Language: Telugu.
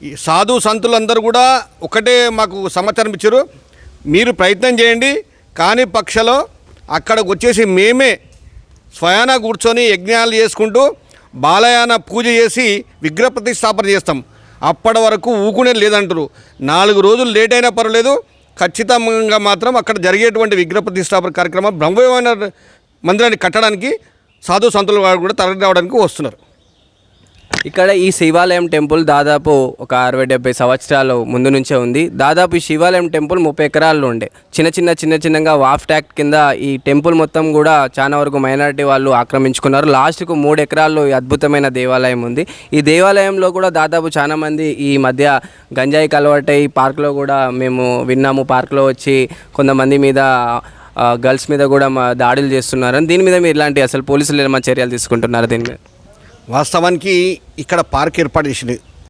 ఈ సాధు సంతులందరూ కూడా ఒకటే మాకు సమాచారం ఇచ్చారు, మీరు ప్రయత్నం చేయండి, కానీ పక్షలో అక్కడికి వచ్చేసి మేమే స్వయాన కూర్చొని యజ్ఞాలు చేసుకుంటూ బాలయాన పూజ చేసి విగ్రహ ప్రతిష్టాపన చేస్తాం. అప్పటి వరకు ఊకునే లేదంటారు. 4 రోజులు లేట్ అయినా పర్వాలేదు, ఖచ్చితంగా మాత్రం అక్కడ జరిగేటువంటి విగ్రహ ప్రతిష్టాపన కార్యక్రమం బ్రహ్మవైన మందిరాన్ని కట్టడానికి సాధు సంతులు వారు కూడా తరలి రావడానికి వస్తున్నారు. ఇక్కడ ఈ శివాలయం టెంపుల్ దాదాపు ఒక 60-70 సంవత్సరాలు ముందు నుంచే ఉంది. దాదాపు ఈ శివాలయం టెంపుల్ 30 ఎకరాల్లో ఉండే. చిన్నగా వాఫ్ట్ యాక్ట్ కింద ఈ టెంపుల్ మొత్తం కూడా చాలా వరకు మైనారిటీ వాళ్ళు ఆక్రమించుకున్నారు. లాస్ట్కు 3 ఎకరాల్లో ఈ అద్భుతమైన దేవాలయం ఉంది. ఈ దేవాలయంలో కూడా దాదాపు చాలామంది ఈ మధ్య గంజాయికి అలవాటై పార్క్లో కూడా మేము విన్నాము, పార్క్లో వచ్చి కొంతమంది మీద గర్ల్స్ మీద కూడా దాడులు చేస్తున్నారని. దీని మీద మీరు ఇలాంటి అసలు పోలీసులు ఏమైనా చర్యలు తీసుకుంటున్నారు దీని మీద? వాస్తవానికి ఇక్కడ పార్క్ ఏర్పాటు చేసింది